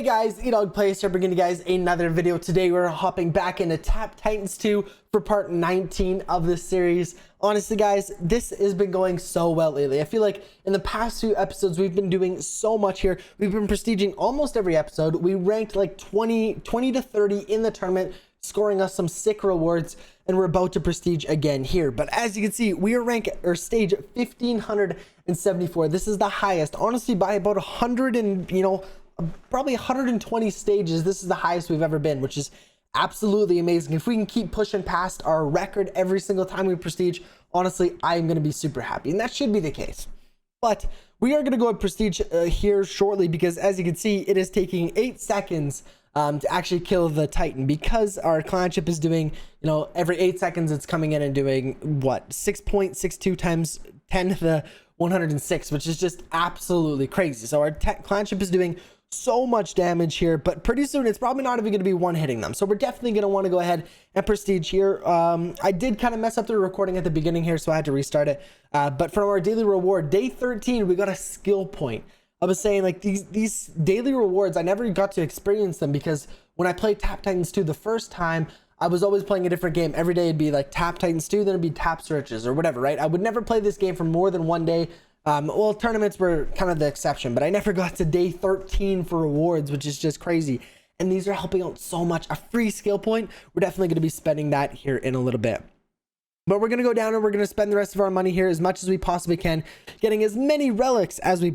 Hey guys, EdogPlays here, bringing you guys another video. Today we're hopping back into Tap Titans 2 for part 19 of this series. Honestly guys, this has been going so well lately. I feel like in the past few episodes we've been doing so much here. We've been prestiging almost every episode. We ranked like 20 to 30 in the tournament, scoring us some sick rewards, and we're about to prestige again here. But as you can see, we are ranked or stage 1574. This is the highest, honestly, by about 100 and probably 120 stages. This is the highest we've ever been, which is absolutely amazing. If we can keep pushing past our record every single time we prestige, honestly, I'm going to be super happy, and that should be the case. But we are going to go and prestige here shortly, because as you can see, it is taking 8 seconds to actually kill the Titan, because our clanship is doing, every 8 seconds it's coming in and doing what, 6.62 times 10 to the 106, which is just absolutely crazy. So our clanship is doing so much damage here, but pretty soon it's probably not even going to be one hitting them. So we're definitely going to want to go ahead and prestige here. I did kind of mess up the recording at the beginning here, so I had to restart it. But from our daily reward, day 13, we got a skill point. I was saying, like, these daily rewards, I never got to experience them, because when I played Tap Titans 2 the first time, I was always playing a different game. Every day it'd be like Tap Titans 2, then it'd be Tap Searches or whatever, right? I would never play this game for more than one day. Well, tournaments were kind of the exception, but I never got to day 13 for rewards, which is just crazy. And these are helping out so much. A free skill point, we're definitely going to be spending that here in a little bit. But we're going to go down and we're going to spend the rest of our money here as much as we possibly can, getting as many relics as we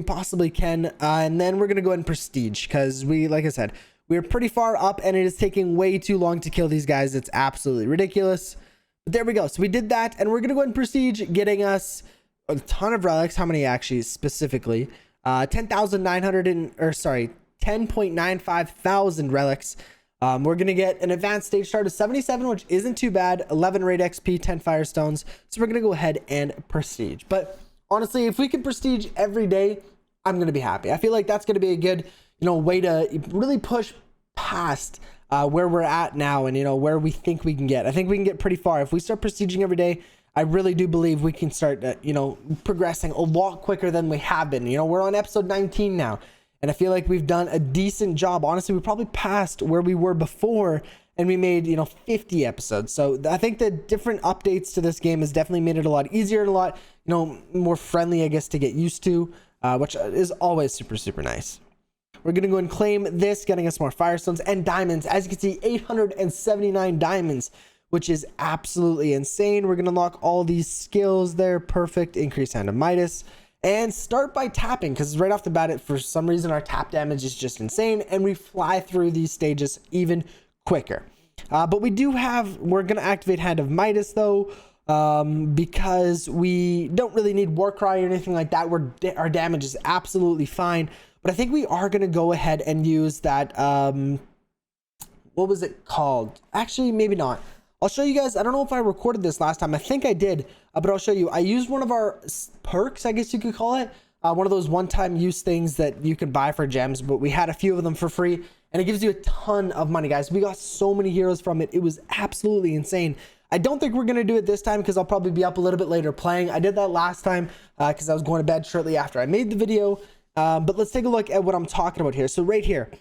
possibly can. And then we're going to go ahead and prestige, because like I said, we're pretty far up and it is taking way too long to kill these guys. It's absolutely ridiculous. But there we go. So we did that, and we're going to go ahead and prestige, getting us a ton of relics. How many actually specifically? 10.95 thousand relics. We're gonna get an advanced stage start of 77, which isn't too bad. 11 raid XP, 10 firestones. So we're gonna go ahead and prestige. But honestly, if we can prestige every day, I'm gonna be happy. I feel like that's gonna be a good way to really push past where we're at now, and where we think we can get. I think we can get pretty far if we start prestiging every day. I really do believe we can start, progressing a lot quicker than we have been. We're on episode 19 now, and I feel like we've done a decent job. Honestly, we probably passed where we were before, and we made, 50 episodes. So I think the different updates to this game has definitely made it a lot easier, and a lot, more friendly, I guess, to get used to, which is always super, super nice. We're going to go and claim this, getting us more firestones and diamonds. As you can see, 879 diamonds, which is absolutely insane. We're going to unlock all these skills there. Perfect. Increase Hand of Midas. And start by tapping, because right off the bat, for some reason, our tap damage is just insane, and we fly through these stages even quicker. But we're going to activate Hand of Midas, though, because we don't really need War Cry or anything like that. Our damage is absolutely fine. But I think we are going to go ahead and use that, what was it called? Actually, maybe not. I'll show you guys. I don't know if I recorded this last time. I think I did, but I'll show you. I used one of our perks, I guess you could call it. One of those one-time use things that you can buy for gems, but we had a few of them for free, and it gives you a ton of money, guys. We got so many heroes from it. It was absolutely insane. I don't think we're going to do it this time, because I'll probably be up a little bit later playing. I did that last time because I was going to bed shortly after I made the video. But let's take a look at what I'm talking about here. So right here,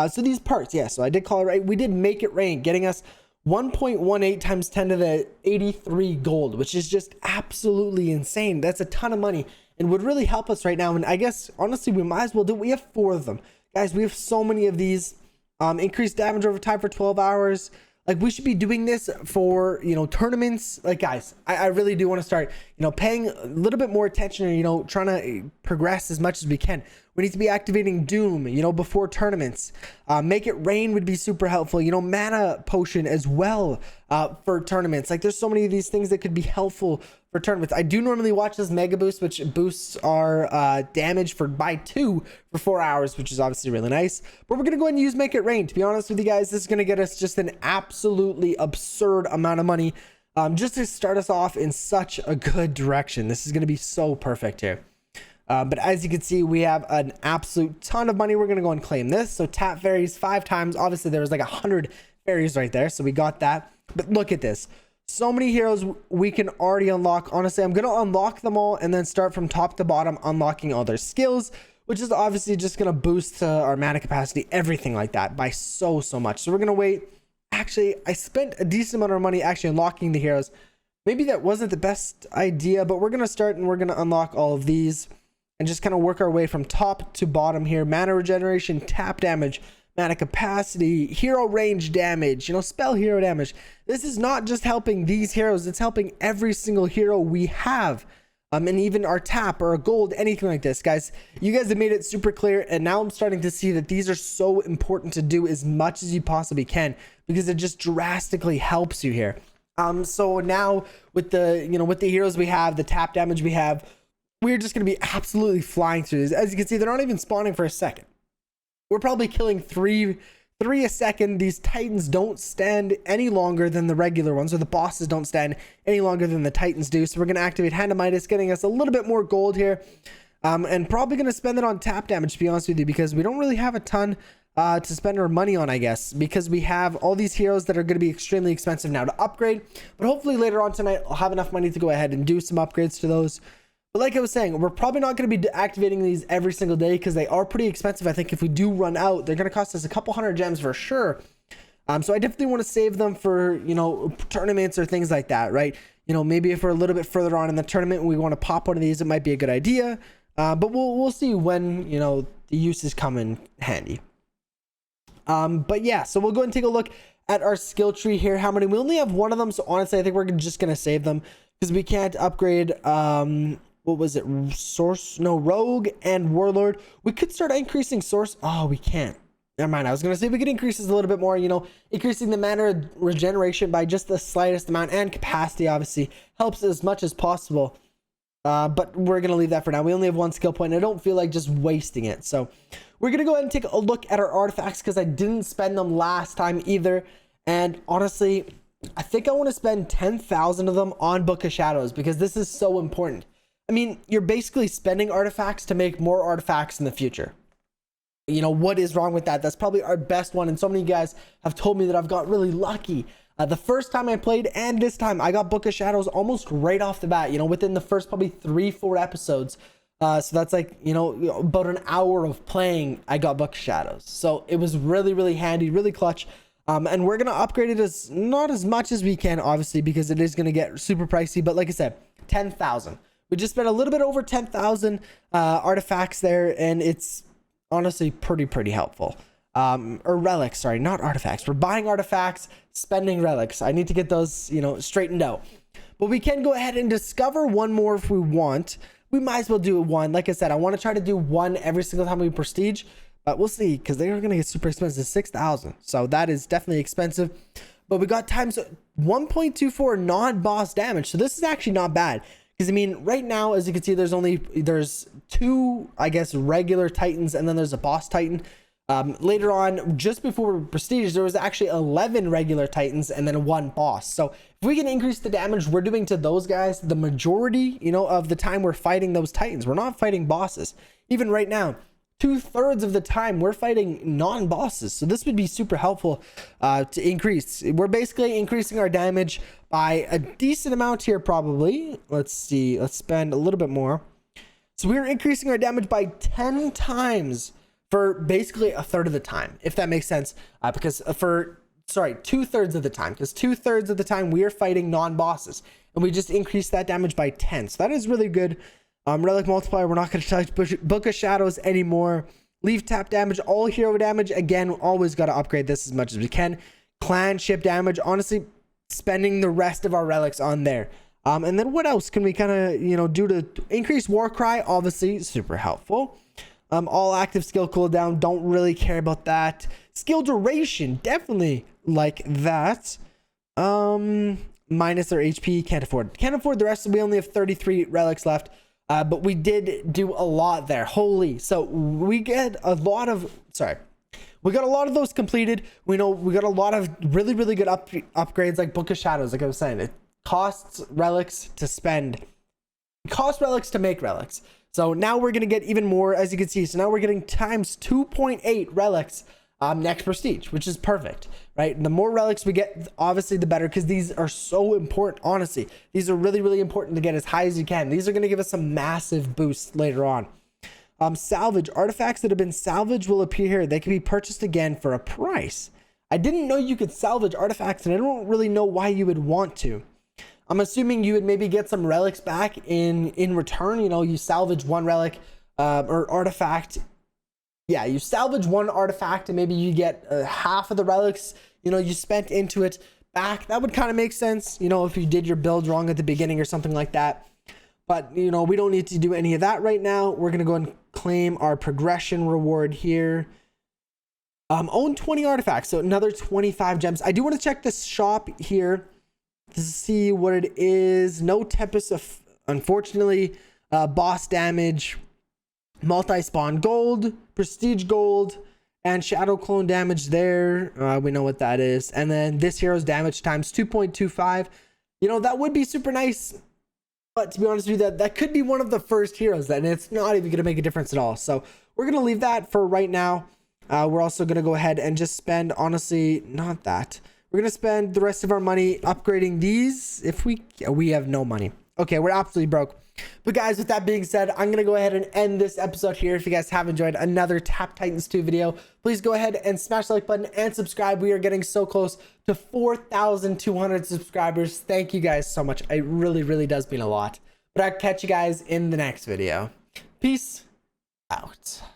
so these perks, yeah, so I did call it right. We did Make It Rain, getting us 1.18 times 10 to the 83 gold, which is just absolutely insane. That's a ton of money and would really help us right now. And I guess, honestly, we might as well do it. We have 4 of them. Guys, we have so many of these. Increased damage over time for 12 hours. Like, we should be doing this for, tournaments. Like, guys, I really do want to start, paying a little bit more attention, and, trying to progress as much as we can. We need to be activating Doom, before tournaments. Make It Rain would be super helpful. Mana Potion as well for tournaments. Like, there's so many of these things that could be helpful for tournaments. I do normally watch this Mega Boost, which boosts our damage by 2 for 4 hours, which is obviously really nice. But we're going to go ahead and use Make It Rain. To be honest with you guys, this is going to get us just an absolutely absurd amount of money, just to start us off in such a good direction. This is going to be so perfect here. But as you can see, we have an absolute ton of money. We're going to go and claim this. So tap fairies 5 times. Obviously, there was like 100 fairies right there, so we got that. But look at this. So many heroes we can already unlock. Honestly, I'm going to unlock them all and then start from top to bottom unlocking all their skills, which is obviously just going to boost our mana capacity, everything like that, by so much. So we're going to wait. Actually, I spent a decent amount of money actually unlocking the heroes. Maybe that wasn't the best idea, but we're going to start and we're going to unlock all of these and just kind of work our way from top to bottom here. Mana regeneration, tap damage, mana capacity, hero range damage, spell hero damage. This is not just helping these heroes, it's helping every single hero we have. And even our tap or a gold, anything like this, guys. You guys have made it super clear, and now I'm starting to see that these are so important to do as much as you possibly can, because it just drastically helps you here. So now with the with the heroes we have, the tap damage we have, we're just going to be absolutely flying through this. As you can see, they're not even spawning for a second. We're probably killing three a second. These titans don't stand any longer than the regular ones, or the bosses don't stand any longer than the titans do. So we're going to activate Hand of Midas, getting us a little bit more gold here, and probably going to spend it on tap damage, to be honest with you, because we don't really have a ton to spend our money on, I guess, because we have all these heroes that are going to be extremely expensive now to upgrade. But hopefully later on tonight I'll have enough money to go ahead and do some upgrades to those. But like I was saying, we're probably not going to be activating these every single day because they are pretty expensive. I think if we do run out, they're going to cost us a couple hundred gems for sure. So I definitely want to save them for, tournaments or things like that, right? Maybe if we're a little bit further on in the tournament and we want to pop one of these, it might be a good idea. But we'll see when, the uses come in handy. But yeah, so we'll go and take a look at our skill tree here. How many? We only have one of them, so honestly I think we're just going to save them because we can't upgrade what was it, rogue and warlord. We could start increasing source. Oh, we can't. Never mind. I was gonna say we could increase this a little bit more, increasing the mana regeneration by just the slightest amount, and capacity obviously helps as much as possible. But we're gonna leave that for now. We only have one skill point, and I don't feel like just wasting it. So we're gonna go ahead and take a look at our artifacts because I didn't spend them last time either. And honestly, I think I want to spend 10,000 of them on Book of Shadows because this is so important. I mean, you're basically spending artifacts to make more artifacts in the future. What is wrong with that? That's probably our best one. And so many guys have told me that I've got really lucky. The first time I played and this time I got Book of Shadows almost right off the bat, within the first probably 3-4 episodes. So that's like, about an hour of playing, I got Book of Shadows. So it was really, really handy, really clutch. And we're going to upgrade it not as much as we can, obviously, because it is going to get super pricey. But like I said, 10,000. We just spent a little bit over 10,000 artifacts there, and it's honestly pretty helpful. Or relics, sorry, not artifacts. We're buying artifacts, spending relics. I need to get those, straightened out. But we can go ahead and discover one more if we want. We might as well do one. Like I said, I want to try to do one every single time we prestige, but we'll see because they are going to get super expensive, 6,000. So that is definitely expensive. But we got times 1.24 non-boss damage. So this is actually not bad. Because, I mean, right now, as you can see, there's two, I guess, regular titans, and then there's a boss titan. Later on, just before prestige, there was actually 11 regular titans and then one boss. So if we can increase the damage we're doing to those guys, the majority, of the time we're fighting those titans. We're not fighting bosses. Even right now, 2/3 of the time we're fighting non-bosses. So this would be super helpful to increase. We're basically increasing our damage by a decent amount here, probably. Let's see. Let's spend a little bit more. So we're increasing our damage by 10 times for basically 1/3 of the time, if that makes sense. Because 2/3 of the time, because 2/3 of the time we are fighting non-bosses, and we just increased that damage by 10. So that is really good. Relic multiplier, we're not going to touch Book of Shadows anymore. Leave tap damage, all hero damage. Again, always got to upgrade this as much as we can. Clan ship damage, honestly, spending the rest of our relics on there. And then what else can we kind of, do to increase war cry? Obviously, super helpful. All active skill cooldown, don't really care about that. Skill duration, definitely like that. Minus our HP, can't afford the rest. We only have 33 relics left. But we did do a lot there. Holy. So we get a lot of, we got a lot of those completed. We got a lot of really, really good upgrades like Book of Shadows. Like I was saying, it costs relics to spend. It costs relics to make relics. So now we're going to get even more, as you can see. So now we're getting times 2.8 relics next prestige, which is perfect, right? The more relics we get, obviously the better, because these are so important. Honestly, these are really, really important to get as high as you can. These are going to give us some massive boosts later on. Salvage. Artifacts that have been salvaged will appear here. They can be purchased again for a price. I didn't know you could salvage artifacts, and I don't really know why you would want to. I'm assuming you would maybe get some relics back in return. You know, you salvage one relic or artifact. Yeah, you salvage one artifact and maybe you get half of the relics, you know, you spent into it back. That would kind of make sense, you know, if you did your build wrong at the beginning or something like that. But, you know, we don't need to do any of that right now. We're going to go and claim our progression reward here. Own 20 artifacts, so another 25 gems. I do want to check this shop here to see what it is. No Tempest, unfortunately. Boss damage, multi-spawn gold, prestige gold, and shadow clone damage there. We know what that is. And then this hero's damage times 2.25. You know, that would be super nice. But to be honest with you, that could be one of the first heroes, and it's not even going to make a difference at all. So we're going to leave that for right now. We're also going to go ahead and just spend, honestly, not that. We're going to spend the rest of our money upgrading these. If we have no money. Okay, we're absolutely broke. But guys, with that being said, I'm going to go ahead and end this episode here. If you guys have enjoyed another Tap Titans 2 video, please go ahead and smash the like button and subscribe. We are getting so close to 4,200 subscribers. Thank you guys so much. It really, really does mean a lot. But I'll catch you guys in the next video. Peace out.